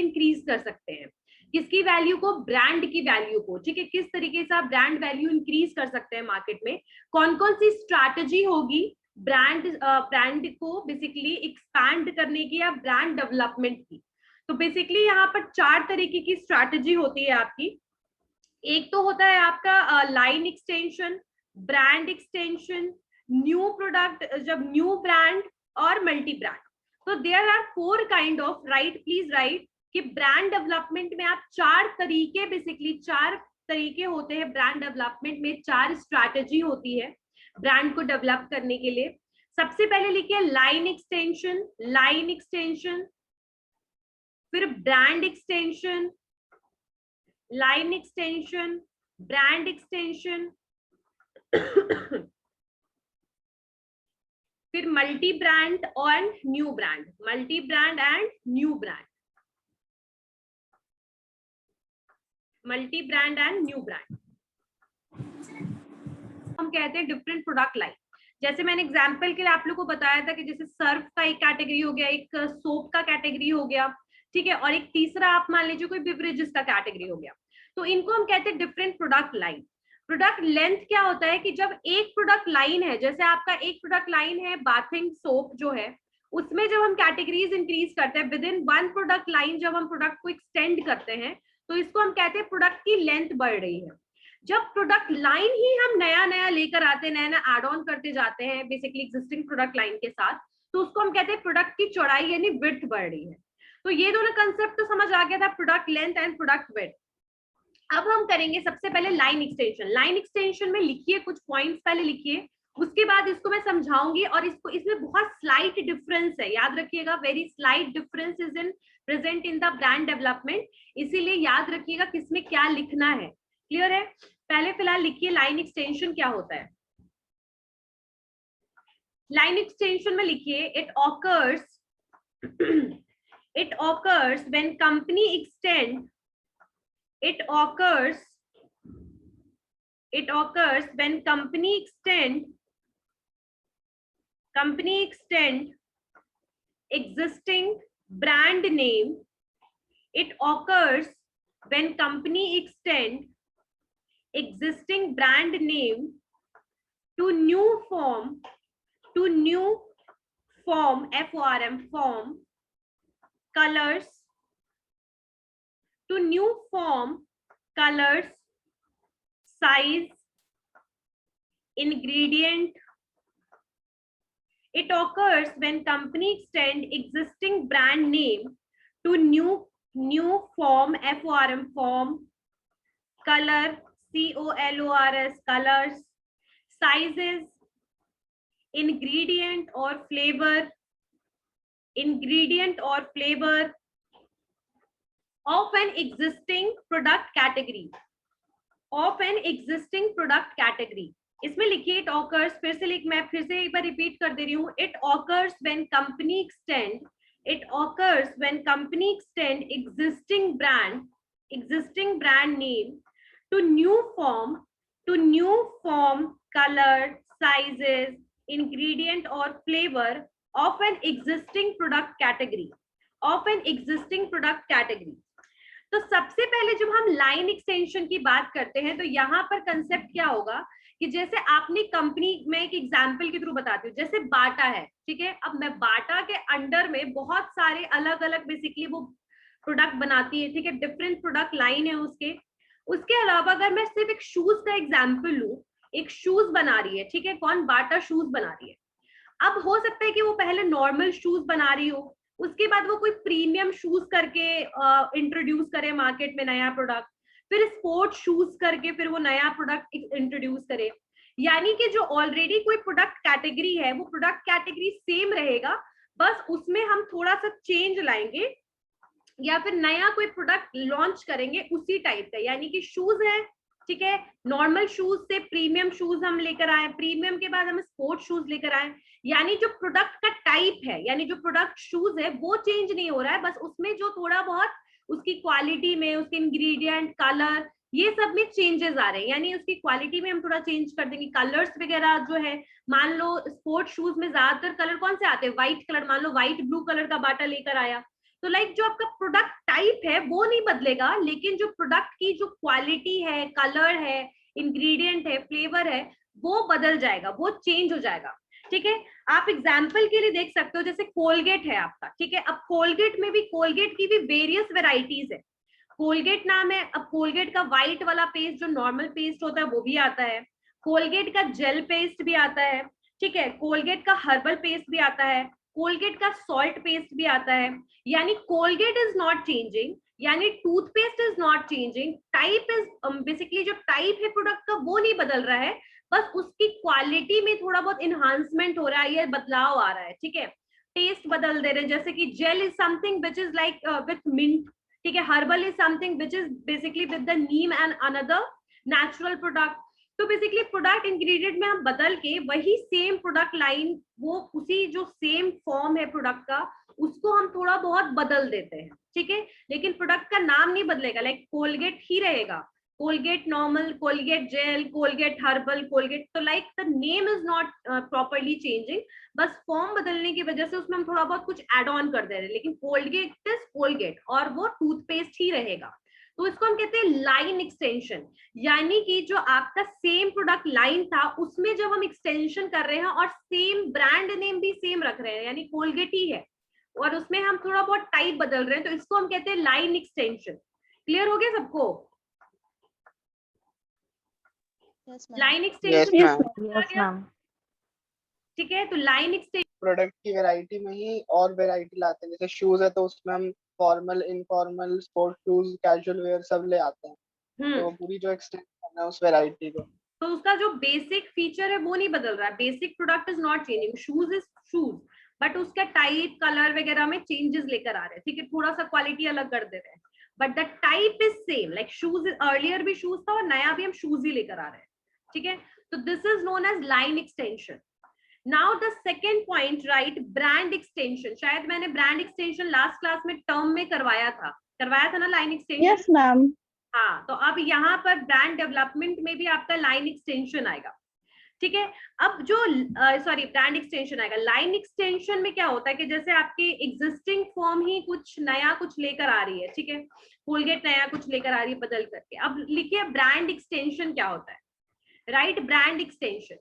Increase कर सकते हैं? किसकी वैल्यू को? ब्रांड की वैल्यू को, ठीक है। किस तरीके से आप ब्रांड वैल्यू इंक्रीज कर सकते हैं मार्केट में? कौन कौन सी स्ट्रैटेजी होगी ब्रांड को बेसिकली एक्सपैंड करने की या ब्रांड डेवलपमेंट की? तो बेसिकली यहाँ पर 4 तरीके की स्ट्रैटेजी होती है आपकी। एक तो होता है आपका line extension, brand extension, new product, जब न्यू ब्रांड और मल्टी ब्रांड। तो there are 4 kind of, right, please write, कि ब्रांड डेवलपमेंट में आप 4 तरीके, बेसिकली 4 तरीके होते हैं ब्रांड डेवलपमेंट में, 4 स्ट्रैटेजी होती है ब्रांड को डेवलप करने के लिए। सबसे पहले लिखिए लाइन एक्सटेंशन, लाइन एक्सटेंशन, फिर brand extension, line extension, brand extension, फिर मल्टी ब्रांड और new brand, multi brand and new brand, multi brand and new brand. हम कहते हैं डिफरेंट प्रोडक्ट लाइन। जैसे मैंने एग्जांपल के लिए आप लोग को बताया था कि जैसे सर्फ का एक कैटेगरी हो गया, एक सोप का कैटेगरी हो गया, ठीक है, और एक तीसरा आप मान लीजिए कोई बेवरेजेस का कैटेगरी हो गया। तो इनको हम कहते हैं different product line. Product length क्या होता है कि जब एक प्रोडक्ट लाइन है, जैसे आपका एक प्रोडक्ट लाइन है बाथिंग सोप जो है, उसमें जब हम कैटेगरीज इंक्रीज करते हैं विद इन 1 प्रोडक्ट लाइन, जब हम प्रोडक्ट को एक्सटेंड करते हैं तो इसको हम कहते हैं प्रोडक्ट की लेंथ बढ़ रही है। जब प्रोडक्ट लाइन ही हम नया नया लेकर आते हैं, नया नया एड ऑन करते जाते हैं बेसिकली एग्जिस्टिंग प्रोडक्ट लाइन के साथ, तो उसको हम कहते हैं प्रोडक्ट की चौड़ाई यानी विड्थ बढ़ रही है। तो ये दोनों कंसेप्ट तो समझ आ गया था, product length and product width. अब हम करेंगे सबसे पहले लाइन एक्सटेंशन। लाइन एक्सटेंशन में लिखिए कुछ पॉइंट्स पहले लिखिए, उसके बाद इसको मैं समझाऊंगी। और इसको, इसमें बहुत स्लाइट डिफरेंस है, याद रखिएगा, very slight difference is in present in the brand development, इसीलिए याद रखिएगा किसमें क्या लिखना है। क्लियर है? पहले फिलहाल लिखिए लाइन एक्सटेंशन क्या होता है। लाइन एक्सटेंशन में लिखिए it occurs when company extend, it occurs when company extend existing brand name. It occurs when company extend existing brand name to new form, FORM, form, colors, to new form, colors, size, ingredient. It occurs when company extend existing brand name to new form, FORM, form, color, COLORS, colors, sizes, ingredient or flavor of an existing product category, इसमें लिखिए it occurs, फिर से मैं फिर से एक बार repeat कर दे रही हूँ, it occurs when company extend existing brand name to new form, color, sizes, ingredient or flavor of an existing product category, तो सबसे पहले जब हम लाइन एक्सटेंशन की बात करते हैं तो यहाँ पर कंसेप्ट क्या होगा कि जैसे आपने कंपनी, मैं एक एग्जांपल के थ्रू बताती हूँ, जैसे बाटा है, ठीक है। अब मैं बाटा के अंडर में बहुत सारे अलग अलग बेसिकली वो प्रोडक्ट बनाती है, ठीक है, डिफरेंट प्रोडक्ट लाइन है उसके अलावा अगर मैं सिर्फ एक शूज का एग्जाम्पल लूँ, एक शूज बना रही है, ठीक है, कौन? बाटा शूज बना रही है। अब हो सकता है कि वो पहले नॉर्मल शूज बना रही हो, उसके बाद वो कोई प्रीमियम शूज करके इंट्रोड्यूस करे मार्केट में नया प्रोडक्ट, फिर स्पोर्ट्स शूज करके फिर वो नया प्रोडक्ट इंट्रोड्यूस करे। यानी कि जो ऑलरेडी कोई प्रोडक्ट कैटेगरी है वो प्रोडक्ट कैटेगरी सेम रहेगा, बस उसमें हम थोड़ा सा चेंज लाएंगे या फिर नया कोई प्रोडक्ट लॉन्च करेंगे उसी टाइप का। यानी कि शूज है, ठीक है, नॉर्मल शूज से प्रीमियम शूज हम लेकर आए, प्रीमियम के बाद हम स्पोर्ट्स शूज लेकर आए। यानी जो प्रोडक्ट का टाइप है, यानी जो प्रोडक्ट शूज है वो चेंज नहीं हो रहा है, बस उसमें जो थोड़ा बहुत उसकी क्वालिटी में, उसके इंग्रेडिएंट, कलर, ये सब में चेंजेस आ रहे हैं। यानी उसकी क्वालिटी में हम थोड़ा चेंज कर देंगे, कलर्स वगैरह जो है, मान लो स्पोर्ट्स शूज में ज्यादातर कलर कौन से आते हैं? व्हाइट कलर, मान लो व्हाइट ब्लू कलर का बाटा लेकर आया, तो लाइक जो आपका प्रोडक्ट टाइप है वो नहीं बदलेगा, लेकिन जो प्रोडक्ट की जो क्वालिटी है, कलर है, इंग्रेडिएंट है, फ्लेवर है, वो बदल जाएगा, वो चेंज हो जाएगा। ठीक है, आप एग्जाम्पल के लिए देख सकते हो, जैसे कोलगेट है आपका, ठीक है, अब कोलगेट में भी, कोलगेट की भी वेरियस वेराइटीज है। कोलगेट नाम है, अब कोलगेट का व्हाइट वाला पेस्ट जो नॉर्मल पेस्ट होता है वो भी आता है, कोलगेट का जेल पेस्ट भी आता है, ठीक है, कोलगेट का हर्बल पेस्ट भी आता है, कोलगेट का सॉल्ट पेस्ट भी आता है। यानी कोलगेट इज नॉट चेंजिंग, यानी toothpaste is not changing, type is basically जो टाइप है प्रोडक्ट का वो नहीं बदल रहा है, बस उसकी क्वालिटी में थोड़ा बहुत इनहांसमेंट हो रहा है या बदलाव आ रहा है। ठीक है, टेस्ट बदल दे रहे हैं, जैसे कि gel is something which is like with mint, ठीक है, herbal is something which is basically with the neem and another natural product. तो बेसिकली प्रोडक्ट इंग्रेडिएंट में हम बदल के वही सेम प्रोडक्ट लाइन, वो उसी जो सेम फॉर्म है प्रोडक्ट का, उसको हम थोड़ा बहुत बदल देते हैं। ठीक है, लेकिन प्रोडक्ट का नाम नहीं बदलेगा, लाइक कोलगेट ही रहेगा, Colgate normal, Colgate gel, Colgate herbal, Colgate, तो like the name is not properly changing, बस फॉर्म बदलने की वजह से उसमें हम थोड़ा बहुत कुछ एड ऑन कर दे रहे हैं, लेकिन कोलगेट इज कोलगेट और वो टूथपेस्ट ही रहेगा। तो इसको हम कहते हैं लाइन एक्सटेंशन, यानी कि जो आपका सेम प्रोडक्ट लाइन था उसमें जब हम एक्सटेंशन कर रहे हैं और सेम ब्रांड नेम भी सेम रख रहे हैं, यानी कोलगेट ही है, और उसमें हम थोड़ा बहुत टाइप बदल रहे हैं, तो इसको हम कहते हैं लाइन एक्सटेंशन। क्लियर हो गया सबको? लाइन एक्सटेंशन, ठीक है, तो लाइन एक्सटेंशन प्रोडक्ट की वैरायटी में ही और वैरायटी लाते हैं, जैसे शूज है तो उसमें हम formal, informal, sport shoes, casual wear सब ले आते हैं, तो पूरी जो एक्सटेंड करना है उस वैरायटी को, तो उसका जो बेसिक फीचर है वो नहीं बदल रहा है, basic product is not changing, shoes is shoes, but उसका टाइप, कलर वगैरह में चेंजेस लेकर आ रहे हैं। ठीक है, थोड़ा सा क्वालिटी अलग कर दे रहे हैं, but the type is same, like shoes earlier भी शूज था और नया भी हम शूज ही लेकर आ रहे हैं। ठीक है, तो this is known as line extension. Now the second point, right, brand extension. शायद मैंने ब्रांड एक्सटेंशन लास्ट क्लास में टर्म में करवाया था ना लाइन एक्सटेंशन? Yes ma'am. हाँ, तो अब यहाँ पर ब्रांड डेवलपमेंट में भी आपका लाइन एक्सटेंशन आएगा। ठीक है, अब जो सॉरी ब्रांड एक्सटेंशन आएगा, लाइन एक्सटेंशन में क्या होता है कि जैसे आपकी एग्जिस्टिंग फॉर्म ही कुछ नया कुछ लेकर आ रही है, ठीक है, कोलगेट नया कुछ लेकर आ रही है बदल करके, अब लिखिए ब्रांड एक्सटेंशन क्या होता है, राइट, ब्रांड एक्सटेंशन,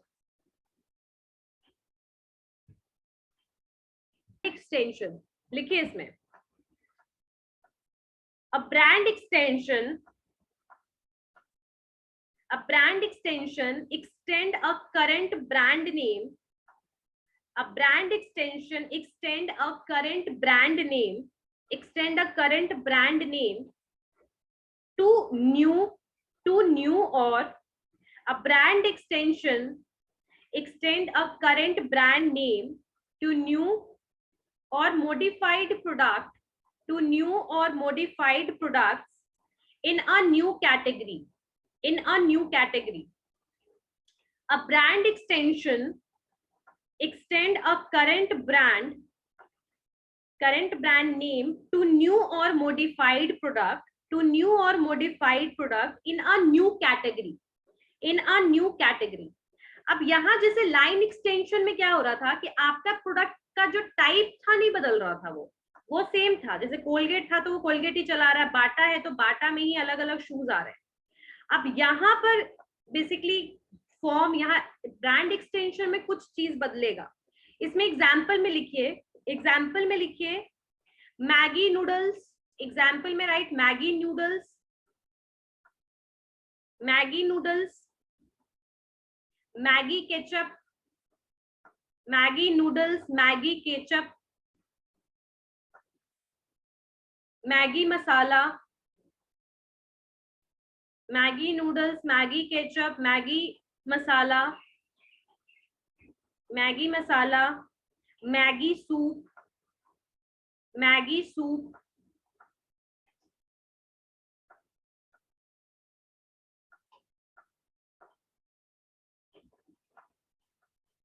एक्सटेंशन लिखिए इसमें, a brand extension extend a current brand name, a brand extension extend a current brand name, extend a current brand name to new, or a brand extension extend a current brand name to new or modified product, to new or modified products in a new category, a brand extension extend a current brand name to new or modified product, in a new category, अब यहाँ जैसे line extension में क्या हो रहा था कि आपका प्रोडक्ट का जो टाइप था नहीं बदल रहा था, वो सेम था, जैसे कोलगेट था तो वो कोलगेट ही चला रहा है, बाटा है तो बाटा में ही अलग अलग शूज आ रहे हैं। अब यहाँ पर बेसिकली फॉर्म, यहाँ ब्रांड एक्सटेंशन में कुछ चीज बदलेगा, इसमें एग्जाम्पल में लिखिए मैगी नूडल्स, एग्जाम्पल में right, Maggi noodles, Maggi ketchup, Maggi noodles, Maggi ketchup, Maggi masala, Maggi noodles, Maggi ketchup, Maggi masala, Maggi soup,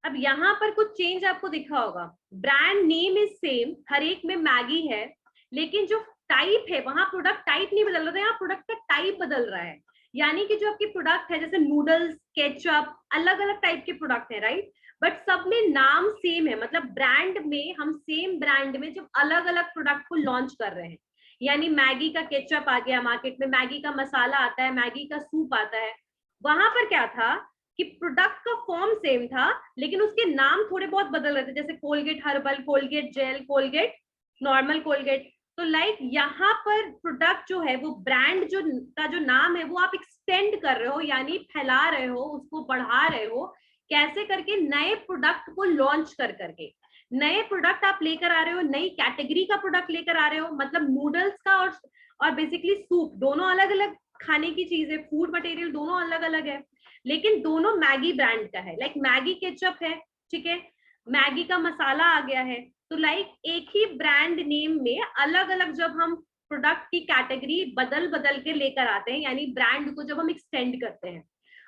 अब यहाँ पर कुछ चेंज आपको दिखा होगा, ब्रांड नेम इज सेम, हर एक में मैगी है, लेकिन जो टाइप है वहां प्रोडक्ट टाइप नहीं बदल रहा है, यहाँ प्रोडक्ट का टाइप बदल रहा है, यानी कि जो आपकी प्रोडक्ट है जैसे नूडल्स, केचप, अलग अलग टाइप के प्रोडक्ट है, राइट, बट सब में नाम सेम है, मतलब ब्रांड में हम सेम ब्रांड में जब अलग अलग प्रोडक्ट को लॉन्च कर रहे हैं, यानी मैगी का केचप आ गया मार्केट में, मैगी का मसाला आता है, मैगी का सूप आता है, वहां पर क्या था कि प्रोडक्ट का फॉर्म सेम था लेकिन उसके नाम थोड़े बहुत बदल रहे थे, जैसे Colgate herbal, Colgate gel, Colgate normal Colgate. तो लाइक यहाँ पर प्रोडक्ट जो है वो ब्रांड जो का जो नाम है वो आप एक्सटेंड कर रहे हो, यानी फैला रहे हो, उसको बढ़ा रहे हो, कैसे करके नए प्रोडक्ट को लॉन्च कर करके नए प्रोडक्ट आप लेकर आ रहे हो, नई कैटेगरी का प्रोडक्ट लेकर आ रहे हो, मतलब नूडल्स का और बेसिकली सूप दोनों अलग अलग खाने की चीज है, फूड मटेरियल दोनों अलग अलग है, लेकिन दोनों मैगी ब्रांड का है। लाइक मैगी केचप है, ठीक है, मैगी का मसाला आ गया है, तो लाइक एक ही ब्रांड नेम में अलग अलग जब हम प्रोडक्ट की कैटेगरी बदल बदल के लेकर आते हैं, यानी ब्रांड को जब हम एक्सटेंड करते हैं,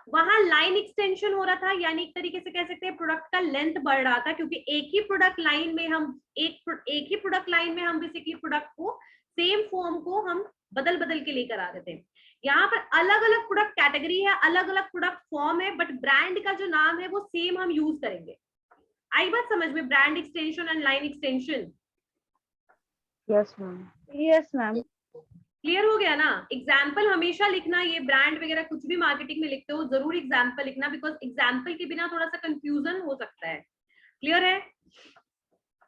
वहां लाइन एक्सटेंशन हो रहा था, यानी एक तरीके से कह सकते हैं प्रोडक्ट का लेंथ बढ़ रहा था, क्योंकि एक ही प्रोडक्ट लाइन में हम एक ही प्रोडक्ट लाइन में हम बेसिकली प्रोडक्ट को सेम फॉर्म को हम बदल बदल के लेकर आ रहे थे। यहाँ पर अलग अलग प्रोडक्ट कैटेगरी है, अलग अलग प्रोडक्ट फॉर्म है, बट ब्रांड का जो नाम है वो सेम हम यूज करेंगे। आई बात समझ में, brand extension and line extension? Yes ma'am. Yes ma'am. Clear हो गया ना? एग्जाम्पल हमेशा लिखना, ये ब्रांड वगैरह कुछ भी मार्केटिंग में लिखते हो जरूर एग्जाम्पल लिखना, बिकॉज एग्जाम्पल के बिना थोड़ा सा कंफ्यूजन हो सकता है। क्लियर है?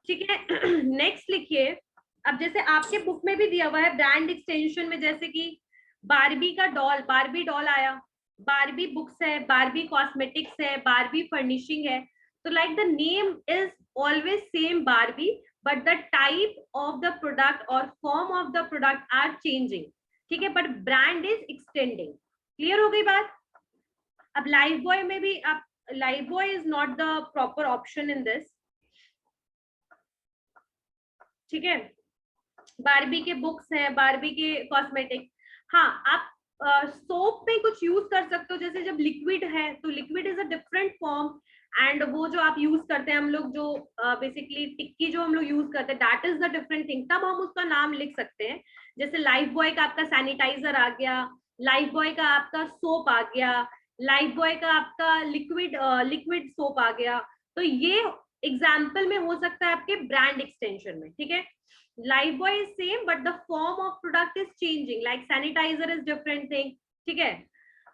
ठीक है। नेक्स्ट लिखिए, अब जैसे आपके बुक में भी दिया हुआ है ब्रांड एक्सटेंशन में, जैसे कि बारबी का डॉल, बारबी डॉल आया, बारबी बुक्स है, बारबी कॉस्मेटिक्स है, बारबी फर्निशिंग है, तो like the name is always same Barbie, but the type of the product or form of the product are changing, ठीक है, but brand is extending। Clear हो गई बात? अब लाइफ बॉय में भी आप, life boy is not the proper option in this, ठीक है, बारबी के बुक्स है, बारबी के कॉस्मेटिक। हाँ, आप सोप में कुछ यूज कर सकते हो, जैसे जब लिक्विड है तो liquid is a different form, and वो जो आप यूज करते हैं हम लोग जो बेसिकली टिक्की जो हम लोग यूज करते हैं, that is the different thing, तब हम उसका नाम लिख सकते हैं। जैसे लाइफ बॉय का आपका सैनिटाइजर आ गया, लाइफ बॉय का आपका सोप आ गया, लाइफ बॉय का आपका लिक्विड सोप आ गया, तो ये एग्जाम्पल में हो सकता है आपके ब्रांड एक्सटेंशन में, ठीक है। Lifebuoy is same but the form of product is changing, like sanitiser is different thing, ठीक है।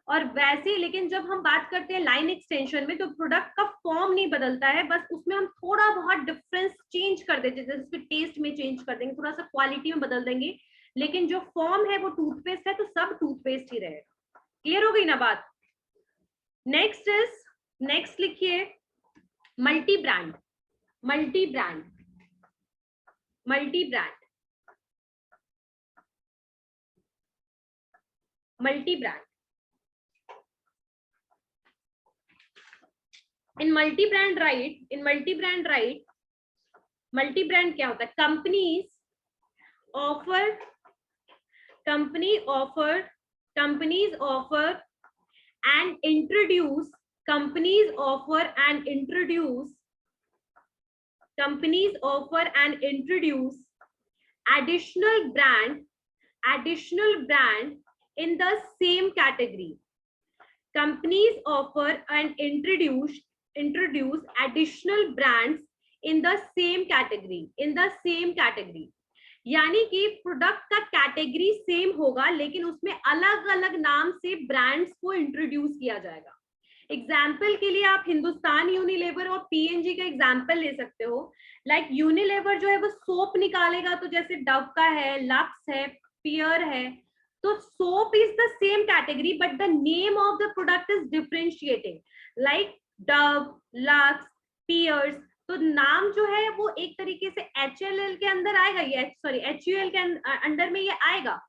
और वैसे लेकिन जब हम बात करते हैं लाइन एक्सटेंशन में, तो प्रोडक्ट का फॉर्म नहीं बदलता है, बस उसमें हम थोड़ा बहुत डिफरेंस चेंज कर देते हैं, जैसे उसके टेस्ट में चेंज कर देंगे, थोड़ा सा क्वालिटी में बदल देंगे, लेकिन जो फॉर्म है वो टूथपेस्ट है, तो सब टूथपेस्ट ही रहेगा। क्लियर हो गई ना बात? नेक्स्ट लिखिए multi brand, multi brand, multi brand, multi brand. In multi brand right, in multi brand right, multi brand क्या होता है? Companies offer and introduce additional brand in the same category. Companies offer and introduce additional brands in the same category, यानी कि product का category same होगा लेकिन उसमें अलग अलग नाम से ब्रांड्स को इंट्रोड्यूस किया जाएगा। एग्जाम्पल के लिए आप हिंदुस्तान यूनिलीवर और पीएनजी का एग्जाम्पल ले सकते हो। लाइक यूनिलीवर जो है वो सोप निकालेगा, तो जैसे डव का है, लक्स है, पियर है, तो soap is the same category but the name of the product is differentiating, like Dove, Lux, Pears, तो नाम जो है वो एक तरीके से HLL के अंदर आएगा, ये सॉरी HUL के अंडर में ये आएगा,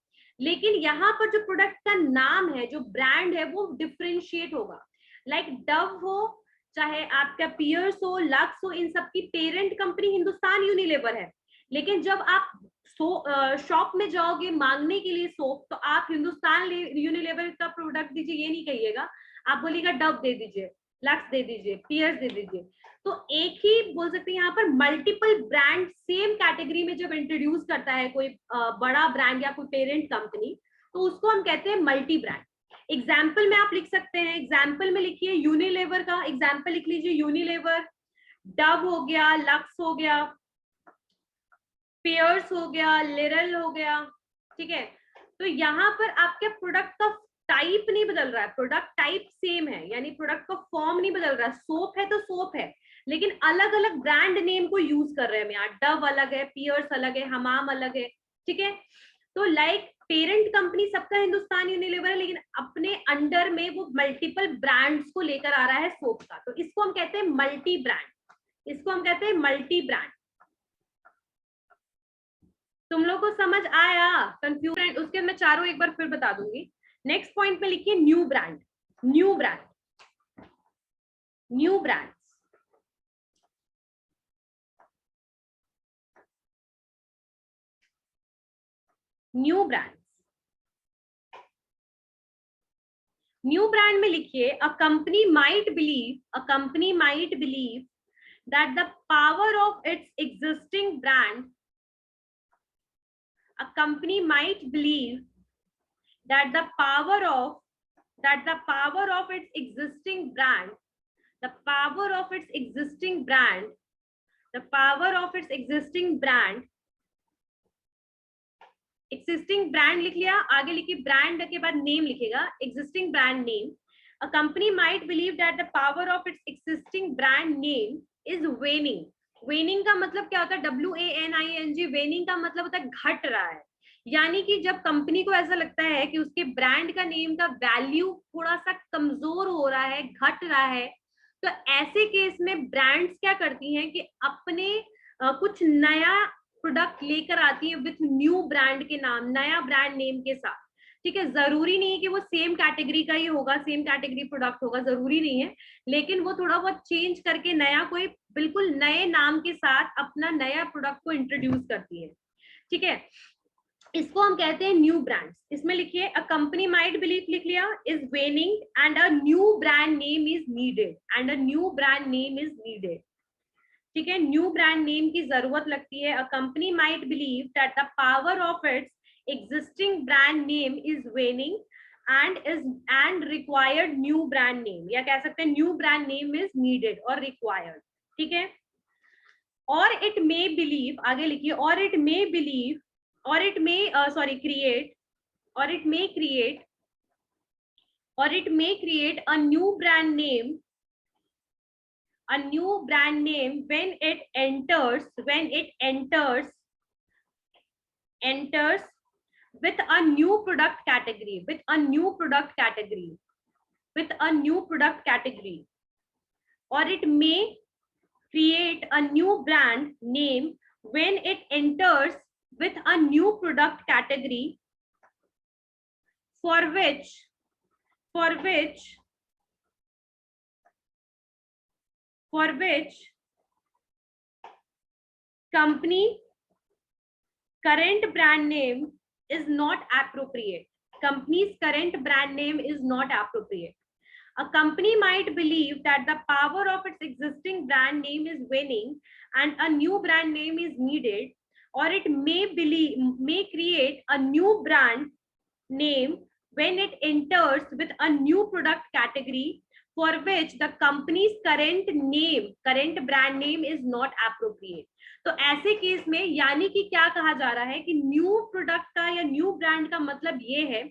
लेकिन यहाँ पर जो प्रोडक्ट का नाम है, जो ब्रांड है, वो डिफरेंशिएट होगा। लाइक डव हो, चाहे आपका पियर्स हो, लक्स हो, इन सब की पेरेंट कंपनी हिंदुस्तान यूनिलीवर है, लेकिन जब आप शॉप में जाओगे मांगने के लिए सोप, तो आप हिंदुस्तान यूनिलीवर का प्रोडक्ट दीजिए ये नहीं कहिएगा, आप बोलिएगा डव दे दीजिए, लक्स दे दीजिए, पियर्स दे दीजिए। तो एक ही बोल सकते हैं यहाँ पर मल्टीपल ब्रांड सेम कैटेगरी में जब इंट्रोड्यूस करता है कोई बड़ा ब्रांड या कोई पेरेंट कंपनी, तो उसको हम कहते हैं मल्टी ब्रांड। एग्जाम्पल में आप लिख सकते हैं, एग्जाम्पल में लिखिए यूनिलेवर का एग्जाम्पल लिख लीजिए, यूनिलेवर, डव हो गया, लक्स हो गया, पेयर्स हो गया, लिरल हो गया, ठीक है। तो यहाँ पर आपके प्रोडक्ट का टाइप नहीं बदल रहा है, प्रोडक्ट टाइप सेम है, यानी प्रोडक्ट का फॉर्म नहीं बदल रहा है। सोप है तो सोप है, लेकिन अलग अलग ब्रांड नेम को यूज कर रहे हैं हम यहाँ। डव अलग है, पियर्स अलग है, हमाम अलग है, ठीक है। तो लाइक पेरेंट कंपनी सबका हिंदुस्तान यूनिलीवर है, लेकिन अपने अंडर में वो मल्टीपल ब्रांड्स को लेकर आ रहा है सोप का, तो इसको हम कहते हैं मल्टी ब्रांड, इसको हम कहते हैं मल्टी ब्रांड। तुम लोग को समझ आया? कंफ्यूजन उसके मैं चारों एक बार फिर बता दूंगी। नेक्स्ट पॉइंट पे लिखिए new brand, new brand, new brand, new brand. New brand में लिखिए a company might believe that the power of its existing brand, a company might believe that the power of its existing brand, the power of its existing brand लिख लिया, आगे लिखिए brand के बाद name लिखेगा, existing brand name. A company might believe that the power of its existing brand name is waning. वेनिंग का मतलब क्या होता है? WANING। वेनिंग का मतलब होता है घट रहा है, यानी कि जब कंपनी को ऐसा लगता है कि उसके ब्रांड का नेम का वैल्यू थोड़ा सा कमजोर हो रहा है, घट रहा है, तो ऐसे केस में ब्रांड्स क्या करती हैं कि अपने कुछ नया प्रोडक्ट लेकर आती है विथ न्यू ब्रांड के नाम, नया ब्रांड नेम के साथ, ठीक है। जरूरी नहीं है कि वो सेम कैटेगरी का ही होगा, सेम कैटेगरी प्रोडक्ट होगा, जरूरी नहीं है, लेकिन वो थोड़ा बहुत चेंज करके नया कोई बिल्कुल नए नाम के साथ अपना नया प्रोडक्ट को इंट्रोड्यूस करती है, ठीक है। इसको हम कहते हैं न्यू ब्रांड्स। इसमें लिखिए अ कंपनी माइट बिलीव, लिख लिया, is वेनिंग and a new brand name is needed, and a new brand name is needed, ठीक है। न्यू ब्रांड नेम की जरूरत लगती है। A company might believe that the power of its existing brand name is waning and required new brand name, या कह सकते हैं new brand name is needed or required, ठीक है। और it may believe, आगे लिखिए, और it may believe, or it may create, or it may create, or it may create a new brand name when it enters with a new product category, or it may create a new brand name when it enters with a new product category for which company current brand name is not appropriate. Company's current brand name is not appropriate. A company might believe that the power of its existing brand name is waning and a new brand name is needed, or it may create a new brand name when it enters with a new product category for which the company's current brand name is not appropriate. तो ऐसे case में यानी कि क्या कहा जा रहा है कि न्यू प्रोडक्ट का या न्यू ब्रांड का मतलब ये है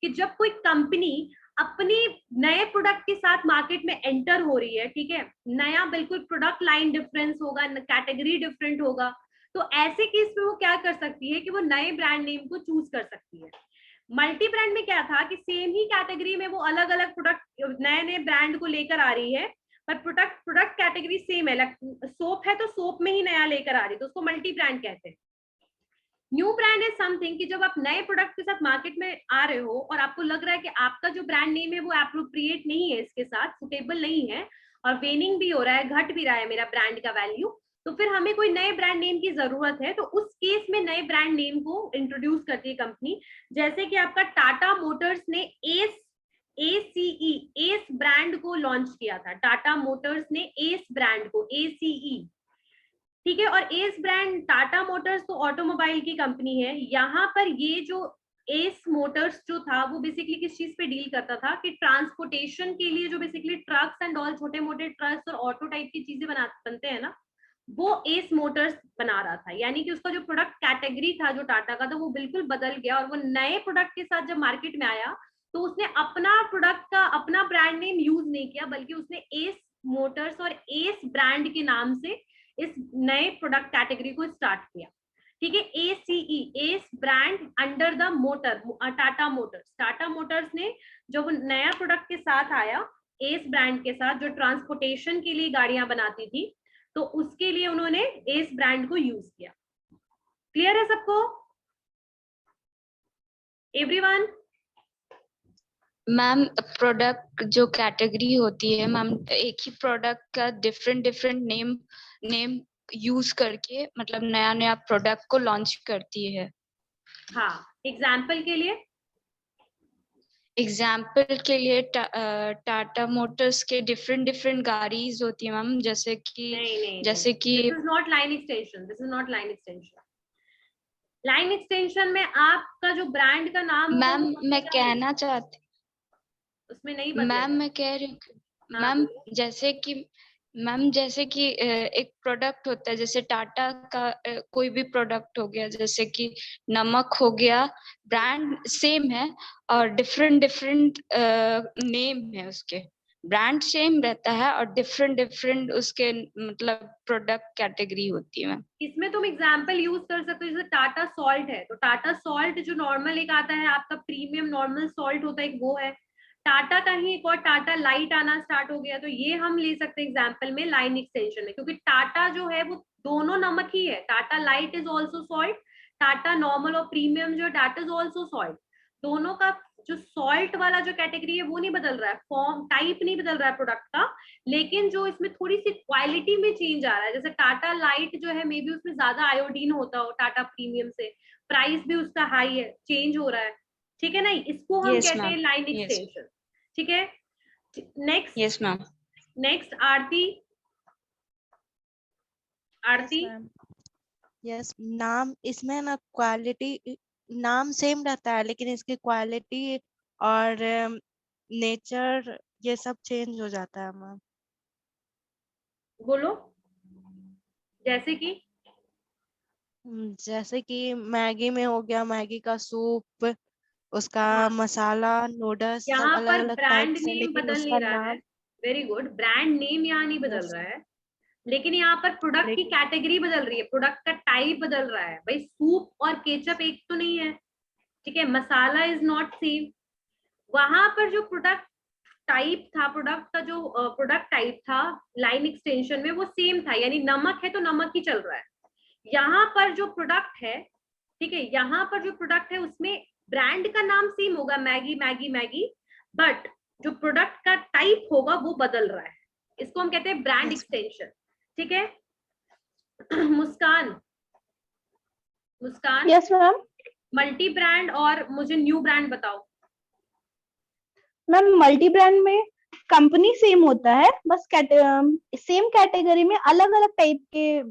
कि जब कोई कंपनी अपने नए प्रोडक्ट के साथ मार्केट में एंटर हो रही है, ठीक है, नया बिल्कुल प्रोडक्ट लाइन डिफरेंस होगा, कैटेगरी डिफरेंट होगा, तो ऐसे केस में वो क्या कर सकती है कि वो नए ब्रांड नेम को चूज कर सकती है। मल्टी ब्रांड में क्या था कि सेम ही कैटेगरी में वो अलग अलग प्रोडक्ट नए ब्रांड को लेकर आ रही है, पर प्रोडक्ट कैटेगरी सेम है, सोप है तो सोप में ही नया लेकर आ रही है, तो उसको मल्टी ब्रांड कहते हैं। न्यू ब्रांड इज समथिंग कि जब आप नए प्रोडक्ट के साथ मार्केट में आ रहे हो और आपको लग रहा है कि आपका जो ब्रांड नेम है वो एप्रोप्रिएट नहीं है, इसके साथ सुटेबल नहीं है, और वेनिंग भी हो रहा है, घट भी रहा है मेरा ब्रांड का वैल्यू, तो फिर हमें कोई नए ब्रांड नेम की जरूरत है, तो उस केस में नए ब्रांड नेम को इंट्रोड्यूस करती है कंपनी। जैसे कि आपका टाटा मोटर्स ने एस ब्रांड को लॉन्च किया था, टाटा मोटर्स ने एस ब्रांड को, ACE, ठीक है। और एस ब्रांड, टाटा मोटर्स तो ऑटोमोबाइल की कंपनी है, यहाँ पर ये जो एस मोटर्स जो था वो बेसिकली किस चीज पे डील करता था कि ट्रांसपोर्टेशन के लिए जो बेसिकली ट्रक्स एंड ऑल छोटे मोटे ट्रक्स और ऑटो टाइप की चीजें बनते हैं ना, वो एस मोटर्स बना रहा था। यानी कि उसका जो प्रोडक्ट कैटेगरी था जो टाटा का था वो बिल्कुल बदल गया, और वो नए प्रोडक्ट के साथ जब मार्केट में आया तो उसने अपना प्रोडक्ट का अपना ब्रांड नेम यूज नहीं किया, बल्कि उसने एस मोटर्स और एस ब्रांड के नाम से इस नए प्रोडक्ट कैटेगरी को स्टार्ट किया। ठीक है, ACE S brand under the motor Tata Motors. Tata Motors ने जब नया प्रोडक्ट के साथ आया एस ब्रांड के साथ, जो ट्रांसपोर्टेशन के लिए गाड़ियां बनाती थी, तो उसके लिए उन्होंने एस ब्रांड को यूज किया। क्लियर है सबको? एवरीवन? मैम प्रोडक्ट जो कैटेगरी होती है मैम, एक ही प्रोडक्ट का डिफरेंट डिफरेंट नेम यूज करके मतलब नया नया प्रोडक्ट को लॉन्च करती है। हाँ, एग्जाम्पल के लिए टाटा मोटर्स के डिफरेंट डिफरेंट गाड़ीज होती है मैम, जैसे कि this is not line extension, this is not line extension. Line extension में आपका जो ब्रांड का नाम मैम मैं कहना चाहती, उसमें नहीं बदलेगा। मैम मैं कह रही हूँ हाँ, मैम जैसे कि एक प्रोडक्ट होता है, जैसे टाटा का कोई भी प्रोडक्ट हो गया, जैसे कि नमक हो गया, ब्रांड सेम है और डिफरेंट डिफरेंट नेम है उसके, ब्रांड सेम रहता है और डिफरेंट डिफरेंट उसके मतलब प्रोडक्ट कैटेगरी होती है मैम। इसमें तुम एग्जाम्पल यूज कर सकते हो, जैसे टाटा सॉल्ट है तो टाटा सॉल्ट जो नॉर्मल एक आता है आपका प्रीमियम नॉर्मल सॉल्ट होता है, एक वो है। टाटा का ही एक और टाटा लाइट आना स्टार्ट हो गया, तो ये हम ले सकते हैं एग्जाम्पल में लाइन एक्सटेंशन में, क्योंकि टाटा जो है वो दोनों नमक ही है। Tata light is also salt, Tata normal और प्रीमियम जो दैट इज ऑल्सो सॉल्ट। दोनों का जो सॉल्ट वाला जो कैटेगरी है वो नहीं बदल रहा है, फॉर्म टाइप नहीं बदल रहा है प्रोडक्ट का, लेकिन जो इसमें थोड़ी सी क्वालिटी में चेंज आ रहा है। जैसे टाटा लाइट जो है मे बी उसमें ज्यादा आयोडीन होता हो टाटा प्रीमियम से, प्राइस भी उसका हाई है, चेंज हो रहा है। ठीक है ना, इसको हम कहते हैं लाइन एक्सटेंशन। ठीक है, नेक्स्ट। Yes ma'am. नेक्स्ट आरती। आरती? यस नाम, इसमें ना क्वालिटी, नाम सेम रहता है लेकिन इसकी क्वालिटी और नेचर ये सब चेंज हो जाता है मैम। बोलो। जैसे कि मैगी में हो गया, मैगी का सूप, उसका मसाला, नूडल्स सब यहाँ अलग पर अलग टाइप ब्रांड से, नेम लेकिन बदल उसका नहीं रहा है। नाम। वेरी गुड, ब्रांड नेम यहाँ नहीं बदल रहा है, लेकिन यहाँ पर प्रोडक्ट की कैटेगरी बदल रही है, प्रोडक्ट का टाइप बदल रहा है। भाई सूप और केचप एक तो नहीं है, ठीक है, मसाला इज नॉट सेम। वहां पर जो प्रोडक्ट टाइप था, प्रोडक्ट का जो प्रोडक्ट टाइप था लाइन एक्सटेंशन में वो सेम था, यानी नमक है तो नमक ही चल रहा है। यहाँ पर जो प्रोडक्ट है, ठीक है, यहाँ पर जो प्रोडक्ट है उसमें ब्रांड का नाम सेम होगा, मैगी मैगी मैगी, बट जो प्रोडक्ट का टाइप होगा वो बदल रहा है। इसको हम कहते हैं ब्रांड एक्सटेंशन। ठीक है। Muskan? Muskan? Yes ma'am. Multi brand और मुझे न्यू ब्रांड बताओ। मैम मल्टी ब्रांड में कंपनी सेम होता है, बस सेम कैटेगरी में अलग अलग टाइप के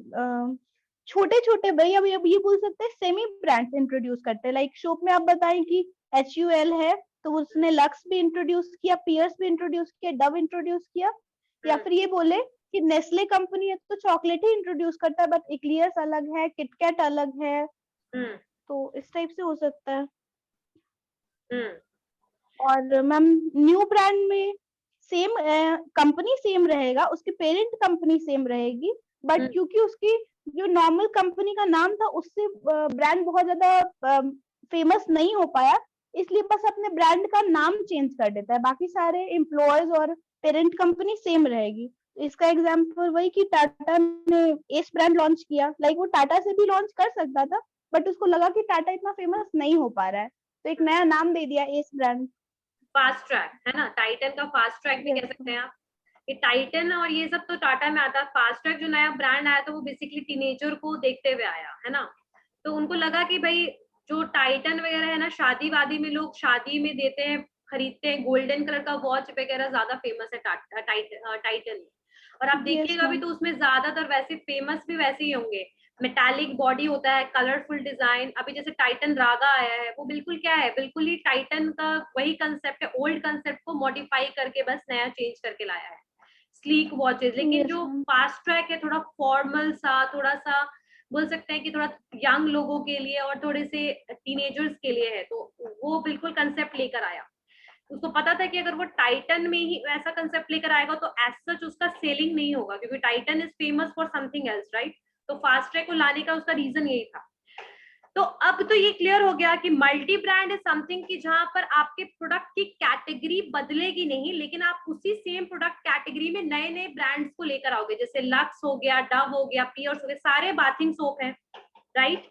छोटे छोटे, भाई अब ये बोल सकते हैं सेमी ब्रांड्स इंट्रोड्यूस करते हैं। लाइक शॉप में आप बताएं कि HUL है तो उसने लक्स भी इंट्रोड्यूस किया, पियर्स भी इंट्रोड्यूस किया, डव इंट्रोड्यूस किया, या फिर ये बोले कि नेस्ले कंपनी है तो चॉकलेट ही इंट्रोड्यूस करता है, बट एक्लियर्स अलग है, किटकैट अलग है, तो इस टाइप से हो सकता है। और मैम न्यू ब्रांड में सेम कंपनी सेम रहेगा, उसकी पेरेंट कंपनी सेम रहेगी, बट क्योंकि उसकी जो नॉर्मल कंपनी का नाम था उससे ब्रांड बहुत ज्यादा फेमस नहीं हो पाया, इसलिए बस अपने ब्रांड का नाम चेंज कर देता है, बाकी सारे एम्प्लॉयज और पेरेंट कंपनी सेम रहेगी। इसका एग्जांपल वही कि टाटा ने एस ब्रांड लॉन्च किया, लाइक वो टाटा से भी लॉन्च कर सकता था, बट उसको लगा कि टाटा इतना फेमस नहीं हो पा रहा है तो एक नया नाम दे दिया एस ब्रांड। फास्ट ट्रैक है ना, टाइटन का फास्ट ट्रैक भी कह सकते हैं आप। ये टाइटन और ये सब तो टाटा में आता है। फास्ट ट्रैक जो नया ब्रांड आया तो वो बेसिकली टीनेजर को देखते हुए आया है ना, तो उनको लगा कि भाई जो टाइटन वगैरह है ना, शादी वादी में लोग शादी में देते हैं, खरीदते हैं, गोल्डन कलर का वॉच वगैरह ज्यादा फेमस है टाइटन। और आप देखिएगा भी तो उसमें ज्यादातर वैसे फेमस भी वैसे ही होंगे, मेटालिक बॉडी होता है, कलरफुल डिजाइन। अभी जैसे टाइटन रागा आया है, वो बिल्कुल क्या है, बिल्कुल ही टाइटन का वही कंसेप्ट है, ओल्ड कंसेप्ट को मॉडिफाई करके बस नया चेंज करके लाया है, स्लीक वॉचेस। लेकिन जो फास्ट ट्रैक है थोड़ा फॉर्मल सा, थोड़ा सा बोल सकते हैं कि थोड़ा यंग लोगों के लिए और थोड़े से टीनेजर्स के लिए है, तो वो बिल्कुल कंसेप्ट लेकर आया। उसको पता था कि अगर वो टाइटन में ही ऐसा कंसेप्ट लेकर आएगा तो एज सच उसका सेलिंग नहीं होगा, क्योंकि Titan is famous for something else, right. तो फास्ट ट्रैक को लाने का उसका रीजन यही था। तो अब तो ये क्लियर हो गया कि मल्टी ब्रांड इज समथिंग कि जहां पर आपके प्रोडक्ट की कैटेगरी बदलेगी नहीं, लेकिन आप उसी सेम प्रोडक्ट कैटेगरी में नए नए ब्रांड्स को लेकर आओगे। जैसे लक्स हो गया, डव हो गया, पियर्स हो गया, सारे बाथिंग सोप हैं, राइट।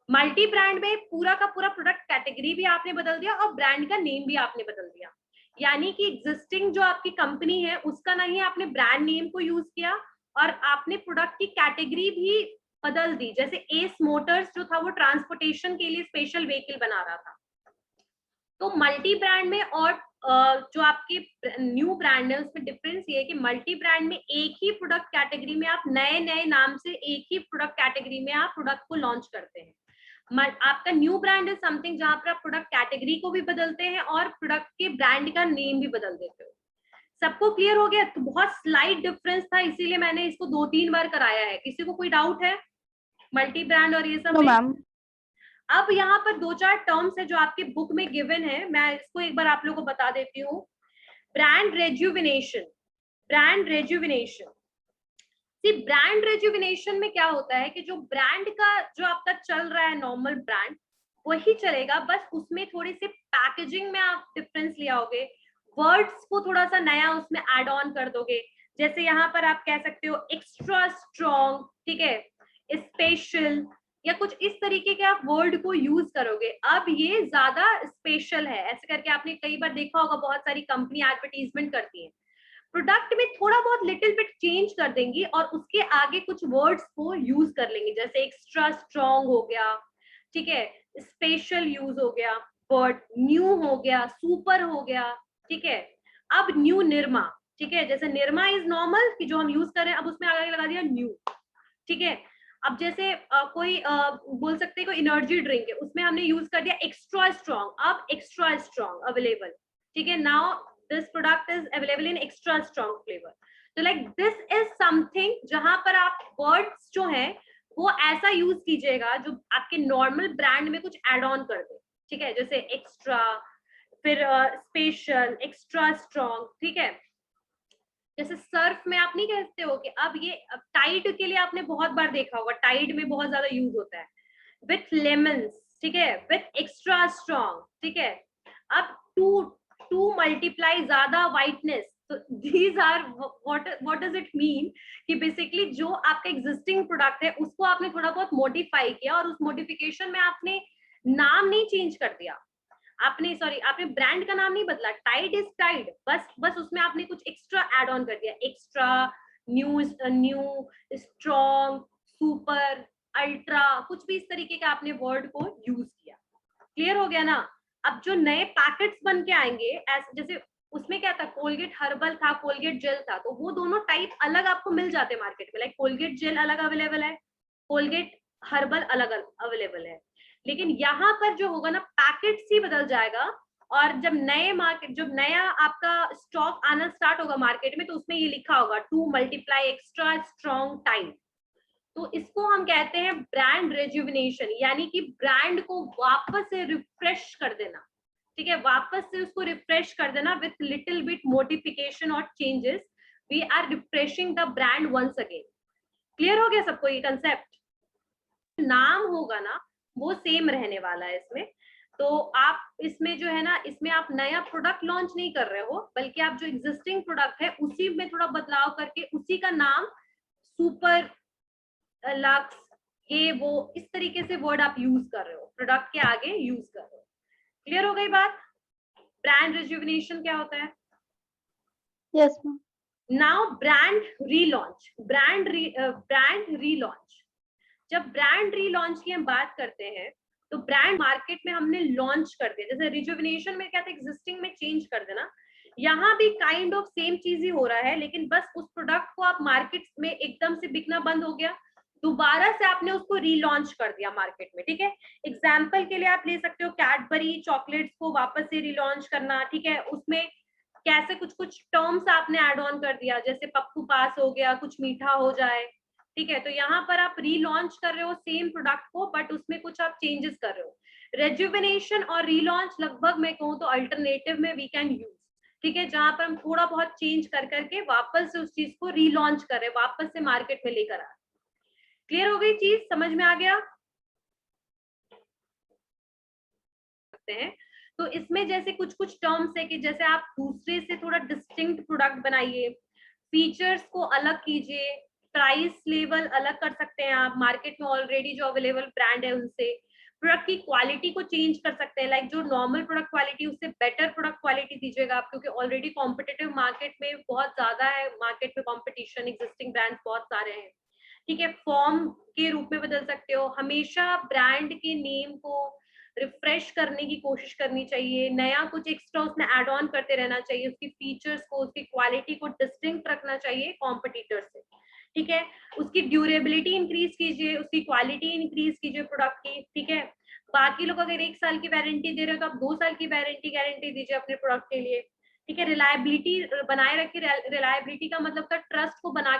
मल्टी ब्रांड में पूरा का पूरा प्रोडक्ट कैटेगरी भी आपने बदल दिया और ब्रांड का नेम भी आपने बदल दिया। यानी कि एग्जिस्टिंग जो आपकी कंपनी है उसका नहीं आपने ब्रांड नेम को यूज किया और आपने प्रोडक्ट की कैटेगरी भी बदल दी। जैसे एस मोटर्स जो था वो ट्रांसपोर्टेशन के लिए स्पेशल व्हीकल बना रहा था। तो मल्टी ब्रांड में और जो आपके न्यू ब्रांड है उसमें डिफरेंस ये है कि मल्टी ब्रांड में एक ही प्रोडक्ट कैटेगरी में आप नए नए नाम से एक ही प्रोडक्ट कैटेगरी में आप प्रोडक्ट को लॉन्च करते हैं। आपका न्यू ब्रांड इज समथिंग जहां पर आप प्रोडक्ट कैटेगरी को भी बदलते हैं और प्रोडक्ट के ब्रांड का नेम भी बदल देते हो। सबको क्लियर हो गया? तो बहुत स्लाइड डिफरेंस था, इसीलिए मैंने इसको 2-3 बार कराया है। किसी को कोई डाउट है मल्टी ब्रांड और ये सब? मैम अब यहाँ पर 2-4 टर्म्स है जो आपके बुक में गिवन है, मैं इसको एक बार आप लोगों को बता देती हूँ। Brand rejuvenation, brand rejuvenation. Brand rejuvenation में क्या होता है कि जो ब्रांड का जो आपका चल रहा है नॉर्मल ब्रांड वही चलेगा, बस उसमें थोड़ी सी पैकेजिंग में आप डिफरेंस ले आओगे, वर्ड्स को थोड़ा सा नया उसमें ऐड ऑन कर दोगे। जैसे यहाँ पर आप कह सकते हो एक्स्ट्रा स्ट्रॉन्ग, ठीक है, स्पेशल, या कुछ इस तरीके के आप वर्ड को यूज करोगे। अब ये ज्यादा स्पेशल है, ऐसे करके आपने कई बार देखा होगा, बहुत सारी कंपनी एडवर्टीजमेंट करती है। प्रोडक्ट में थोड़ा बहुत लिटिल बिट चेंज कर देंगी और उसके आगे कुछ वर्ड्स को यूज कर लेंगे, जैसे एक्स्ट्रा स्ट्रॉन्ग हो गया, ठीक है, स्पेशल यूज हो गया, वर्ड न्यू हो गया, सुपर हो गया, ठीक है। अब न्यू निरमा, ठीक है, जैसे निरमा इज नॉर्मल कि जो हम यूज कर रहे हैं, अब उसमें आगे लगा दिया न्यू, ठीक है। अब जैसे कोई बोल सकते हैं कोई एनर्जी ड्रिंक है, उसमें हमने यूज कर दिया एक्स्ट्रा स्ट्रॉन्ग, अब एक्स्ट्रा स्ट्रॉन्ग अवेलेबल, ठीक है, now this product is available in extra strong flavour. तो लाइक दिस इज समथिंग जहां पर आप वर्ड्स जो है वो ऐसा यूज कीजिएगा जो आपके नॉर्मल ब्रांड में कुछ एड ऑन कर दे, ठीक है, जैसे एक्स्ट्रा, फिर स्पेशल, एक्स्ट्रा स्ट्रॉन्ग, ठीक है। जैसे सर्फ में आप नहीं कहते हो कि अब ये टाइड के लिए आपने बहुत बार देखा होगा, टाइड में बहुत ज्यादा यूज होता है विथ लेमन्स, ठीक है, विथ एक्स्ट्रा स्ट्रॉन्ग, ठीक है। अब टू मल्टीप्लाई ज्यादा व्हाइटनेस, तो these are what does it mean कि बेसिकली जो आपका एग्जिस्टिंग प्रोडक्ट है उसको आपने थोड़ा बहुत मॉडिफाई किया और उस मॉडिफिकेशन में आपने नाम नहीं चेंज कर दिया, आपने ब्रांड का नाम नहीं बदला, टाइड इज टाइड, बस उसमें आपने कुछ एक्स्ट्रा ऐड ऑन कर दिया, extra, new, strong, super, ultra, कुछ भी इस तरीके का आपने वर्ड को यूज किया। क्लियर हो गया ना? अब जो नए पैकेट्स बन के आएंगे, जैसे उसमें क्या था, कोलगेट हर्बल था, कोलगेट जेल था, तो वो दोनों टाइप अलग आपको मिल जाते हैं मार्केट में। लाइक कोलगेट जेल अलग अवेलेबल है, कोलगेट हर्बल अलग अवेलेबल है, लेकिन यहाँ पर जो होगा ना पैकेट्स ही बदल जाएगा। और जब नया आपका स्टॉक आना स्टार्ट होगा मार्केट में, तो उसमें ये लिखा होगा to multiply extra strong time. तो इसको हम कहते हैं ब्रांड रेजुविनेशन, यानी कि ब्रांड को वापस से रिफ्रेश कर देना, ठीक है, वापस से उसको रिफ्रेश कर देना विथ लिटिल बिट मॉडिफिकेशन और changes. We are refreshing the brand once again. Clear हो गया सबको ये कंसेप्ट? नाम होगा ना वो सेम रहने वाला है इसमें। तो आप इसमें जो है ना, इसमें आप नया प्रोडक्ट लॉन्च नहीं कर रहे हो, बल्कि आप जो एग्जिस्टिंग प्रोडक्ट है उसी में थोड़ा बदलाव करके उसी का नाम सुपर, लक्स, ये वो इस तरीके से वर्ड आप यूज कर रहे हो, प्रोडक्ट के आगे यूज कर रहे हो। क्लियर हो गई बात? ब्रांड रिजुविनेशन क्या होता है? Yes ma'am. Now brand relaunch, brand relaunch. जब ब्रांड रीलॉन्च की हम बात करते हैं तो ब्रांड मार्केट में हमने लॉन्च कर दिया, जैसे रिजुविनेशन में क्या था, एग्जिस्टिंग में चेंज कर देना, यहाँ भी काइंड ऑफ सेम चीज ही हो रहा है, लेकिन बस उस प्रोडक्ट को आप मार्केट में एकदम से बिकना बंद हो गया, दोबारा से आपने उसको रीलॉन्च कर दिया मार्केट में, ठीक है। एग्जाम्पल के लिए आप ले सकते हो कैडबरी चॉकलेट्स को वापस से रीलॉन्च करना, ठीक है। उसमें कैसे कुछ कुछ टर्म्स आपने ऐड ऑन कर दिया, जैसे पप्पू पास हो गया, कुछ मीठा हो जाए, ठीक है। तो यहाँ पर आप रीलॉन्च कर रहे हो सेम प्रोडक्ट को, बट उसमें कुछ आप चेंजेस कर रहे हो। रेजुविनेशन और रीलॉन्च लगभग मैं कहूँ तो अल्टरनेटिव में वी कैन यूज, ठीक है, जहां पर हम थोड़ा बहुत चेंज कर करके वापस से उस चीज को रीलॉन्च कर रहे हैं, वापस से मार्केट में लेकर आ। क्लियर हो गई चीज, समझ में आ गया? हैं तो इसमें जैसे कुछ कुछ टर्म्स है कि जैसे आप दूसरे से थोड़ा डिस्टिंक्ट प्रोडक्ट बनाइए, फीचर्स को अलग कीजिए, प्राइस लेवल अलग कर सकते हैं आप, मार्केट में ऑलरेडी जो अवेलेबल ब्रांड है उनसे, प्रोडक्ट की क्वालिटी को चेंज कर सकते हैं, लाइक जो नॉर्मल प्रोडक्ट क्वालिटी उससे बेटर प्रोडक्ट क्वालिटी दीजिएगा आप, क्योंकि ऑलरेडी कॉम्पिटिटिव मार्केट में बहुत ज्यादा है, मार्केट में कॉम्पिटिशन, एग्जिस्टिंग ब्रांड्स बहुत सारे हैं, ठीक है। फॉर्म के रूप में बदल सकते हो, हमेशा ब्रांड के नेम को रिफ्रेश करने की कोशिश करनी चाहिए, नया कुछ एक्स्ट्रा उसमें ऐड ऑन करते रहना चाहिए, उसकी फीचर्स को, उसकी क्वालिटी को डिस्टिंक्ट रखना चाहिए कॉम्पिटिटर से, ठीक है। उसकी ड्यूरेबिलिटी इंक्रीज कीजिए, उसकी क्वालिटी इंक्रीज कीजिए प्रोडक्ट की, ठीक है। बाकी लोग अगर 1 साल की वारंटी दे रहे हो तो आप 2 साल की गारंटी दीजिए अपने प्रोडक्ट के लिए, ठीक है। रिलायबिलिटी बनाए रखिए, रिलायबिलिटी का मतलब ट्रस्ट को बना